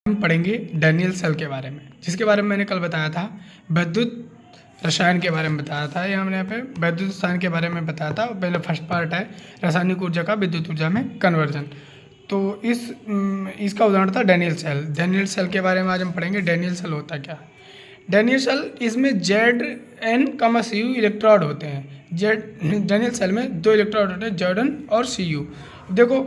हम पढ़ेंगे Daniel cell के बारे में, जिसके बारे में मैंने कल बताया था। विद्युत रसायन के बारे में बताया था। ये हमने यहाँ पे विद्युत रसायन के बारे में बताया था। पहले फर्स्ट पार्ट है रासायनिक ऊर्जा का विद्युत ऊर्जा में कन्वर्जन। तो इसका उदाहरण था डैनियल सेल। डैनियल सेल के बारे में आज हम पढ़ेंगे। डैनियल सेल होता क्या? डैनियल सेल, इसमें Zn, Cu इलेक्ट्रोड होते हैं। डैनियल सेल में 2 इलेक्ट्रोड होते हैं, Zn और Cu। देखो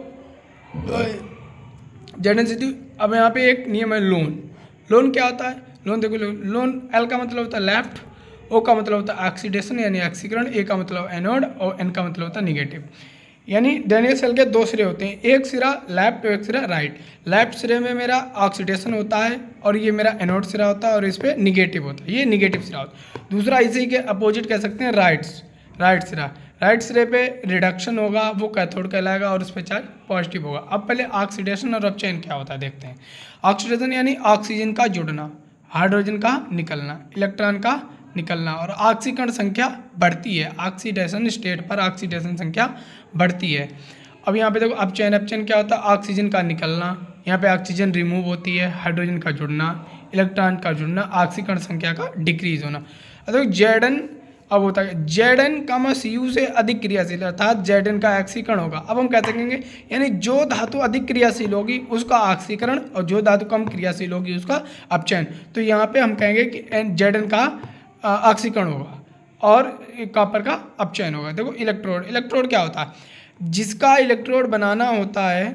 Zn, अब यहाँ पे एक नियम है लोन क्या होता है? लोन देखो, लोन L का मतलब होता है लेफ्ट, O का मतलब होता है ऑक्सीडेशन यानी ऑक्सीकरण, A का मतलब एनोड और N का मतलब होता है निगेटिव। यानी डैनियल सेल के 2 सिरे होते हैं, एक सिरा लेफ्ट और एक सिरा राइट। लेफ्ट सिरे में मेरा ऑक्सीडेशन होता है और ये मेरा एनोड सिरा होता है और इस पर निगेटिव होता है, ये निगेटिव सिरा होता है। दूसरा इसी के अपोजिट कह सकते हैं राइट सिरा। राइट सिरे पे रिडक्शन होगा, वो कैथोड कहलाएगा और उस पर चार्ज पॉजिटिव होगा। अब पहले ऑक्सीडेशन और अपचयन क्या होता है देखते हैं। ऑक्सीडेशन यानी ऑक्सीजन का जुड़ना, हाइड्रोजन का निकलना, इलेक्ट्रॉन का निकलना और ऑक्सीकरण संख्या बढ़ती है। ऑक्सीडेशन स्टेट पर ऑक्सीडेशन संख्या बढ़ती है। अब यहाँ पे देखो अपचयन क्या होता है? ऑक्सीजन का निकलना, यहाँ पे ऑक्सीजन रिमूव होती है, हाइड्रोजन का जुड़ना, इलेक्ट्रॉन का जुड़ना, ऑक्सीकरण संख्या का डिक्रीज होना। देखो Zn अब होता है Zn, Cu से अधिक क्रियाशील, अर्थात Zn का ऑक्सीकरण होगा। अब हम कह सकेंगे यानी जो धातु अधिक क्रियाशील होगी उसका ऑक्सीकरण और जो धातु कम क्रियाशील होगी उसका अपचयन। तो यहाँ पे हम कहेंगे कि Zn का ऑक्सीकरण होगा और कॉपर का अपचयन होगा। देखो इलेक्ट्रोड क्या होता है? जिसका इलेक्ट्रोड बनाना होता है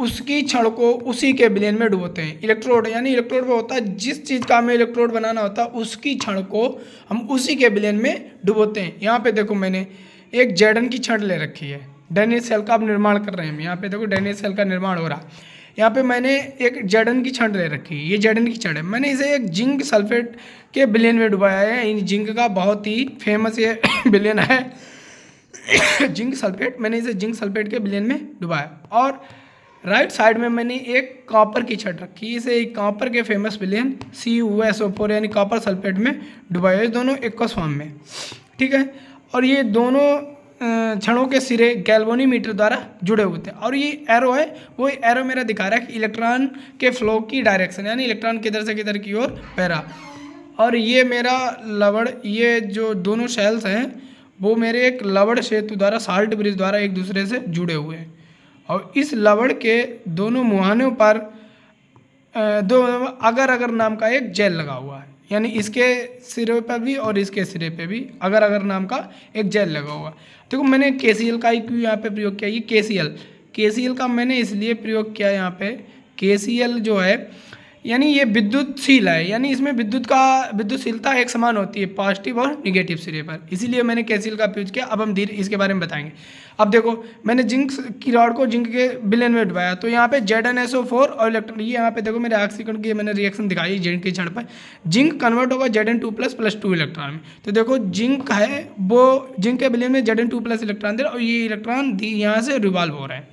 उसकी छड़ को उसी के विलयन में डुबोते हैं। इलेक्ट्रोड में होता है जिस चीज़ का हमें इलेक्ट्रोड बनाना होता है उसकी छड़ को हम उसी के विलयन में डुबोते हैं। यहाँ पे देखो मैंने एक Zn की छड़ ले रखी है, डैनियल सेल का अब निर्माण कर रहे हैं। यहाँ पे देखो डैनियल सेल का निर्माण हो रहा है। यहाँ पे मैंने एक Zn की छड़ ले रखी है, ये Zn की छड़ है। मैंने इसे एक जिंक सल्फेट के विलयन में डुबाया है। इन जिंक का बहुत ही फेमस ये विलयन है जिंक सल्फेट। मैंने इसे जिंक सल्फेट के विलयन में डुबाया और राइट साइड में मैंने एक कॉपर की छड़ रखी, इसे एक कॉपर के फेमस विलयन CuSO4 यानी कॉपर सल्फेट में डुबाया। ये दोनों एक्वस फॉर्म में, ठीक है। और ये दोनों छड़ों के सिरे गैल्वेनोमीटर द्वारा जुड़े हुए थे और ये एरो है, वो एरो मेरा दिखा रहा है कि इलेक्ट्रॉन के फ्लो की डायरेक्शन, यानी इलेक्ट्रॉन किधर से किधर की ओर बह रहा। और ये मेरा लवड़, ये जो दोनों सेल्स हैं वो मेरे एक लवड़ सेतु द्वारा, साल्ट ब्रिज द्वारा एक दूसरे से जुड़े हुए हैं। और इस लवड़ के दोनों मुहानों पर अगर नाम का एक जेल लगा हुआ है, यानी इसके सिरे पर भी और इसके सिरे पे भी अगर नाम का एक जेल लगा हुआ है। देखो मैंने KCl का ही क्यों यहाँ पे प्रयोग किया? ये KCl का मैंने इसलिए प्रयोग किया यहाँ पे। KCl जो है यानी ये विद्युतशील है, यानी इसमें विद्युतशीलता एक समान होती है पॉजिटिव और निगेटिव सिरे पर, इसीलिए मैंने KCl का प्रयोग किया। अब हम धीरे इसके बारे में बताएंगे। अब देखो मैंने जिंक की रॉड को जिंक के विलयन में डुबाया, तो यहाँ पे ZnSO4 और इलेक्ट्रॉन, ये यहाँ पे देखो मेरे ऑक्सीकरण की मैंने रिएक्शन दिखाई जिंक की छड़ पर। जिंक कन्वर्ट होगा Zn2+ + 2 इलेक्ट्रॉन में। तो देखो जिंक है वो जिंक के विलयन में Zn2+ इलेक्ट्रॉन दे रहा है और ये इलेक्ट्रॉन यहाँ से रिवॉल्व हो रहे हैं।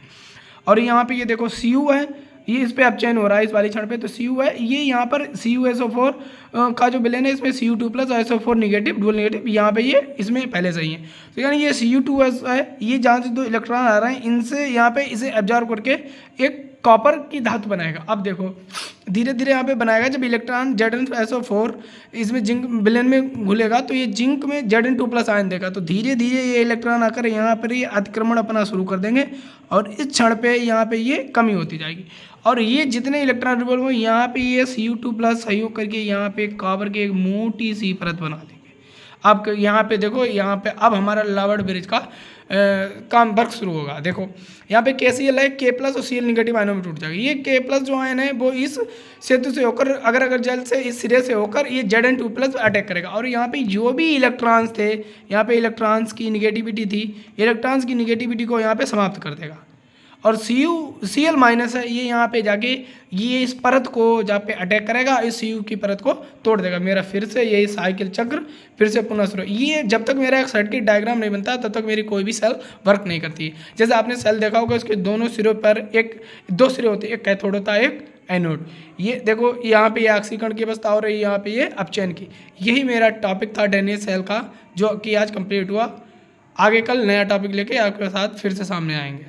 और यहाँ पे ये देखो Cu है, ये इस पे अपचयन हो रहा है इस वाली क्षण पे, तो Cu है। ये यहाँ पर CuSO4 का जो विलयन है इसमें Cu2+ और SO4 निगेटिव, डुअल निगेटिव, यहाँ पे ये इसमें पहले से ही है। तो यानी ये Cu2s है, ये जहाँ से 2 इलेक्ट्रॉन आ रहे हैं इनसे यहाँ पे इसे एब्जॉर्ब करके एक कॉपर की धातु बनाएगा। अब देखो धीरे धीरे यहाँ पे बनाएगा, जब इलेक्ट्रॉन ZnSO4 इसमें जिंक विलयन में घुलेगा तो ये जिंक में Zn2+ आयन देगा, तो धीरे धीरे ये इलेक्ट्रॉन आकर यहाँ पर ये अतिक्रमण अपना शुरू कर देंगे और इस क्षण पे यहाँ पे ये कमी होती जाएगी। और ये जितने इलेक्ट्रॉन रिवॉल्व हो यहाँ पे ये Cu2+ सहयोग करके यहाँ पे कॉपर की एक मोटी सी परत बना देंगे। अब यहाँ पे देखो, यहाँ पे अब हमारा लवड़ ब्रिज का काम वर्क शुरू होगा। देखो यहाँ पे KCl है, K+ और Cl निगेटिव आयनों में टूट जाएगा। ये K+ जो आयन है वो इस सेतु से होकर अगर जेल से इस सिरे से होकर ये Zn2+ अटैक करेगा और यहाँ पे जो भी इलेक्ट्रॉन्स थे, यहाँ पे इलेक्ट्रॉन्स की निगेटिविटी थी, इलेक्ट्रॉन्स की निगेटिविटी को यहाँ पे समाप्त कर देगा। और Cl- है, ये यहाँ पे जाके ये इस परत को जहाँ पे अटैक करेगा, इस Cu की परत को तोड़ देगा। मेरा फिर से यही साइकिल चक्र फिर से पुनः शुरू। ये जब तक मेरा एक सर्किट डायग्राम नहीं बनता तब तक मेरी कोई भी सेल वर्क नहीं करती। जैसे आपने सेल देखा होगा, उसके दोनों सिरों पर 2 सिरे होते हैं, एक कैथोड होता है एक एनोड। ये देखो यहाँ पे ये ऑक्सीकरण की अवस्था हो रही है, यहाँ पे ये अपचयन की। यही मेरा टॉपिक था डैनियल सेल का, जो कि आज कंप्लीट हुआ। आगे कल नया टॉपिक लेके आपके साथ फिर से सामने आएंगे।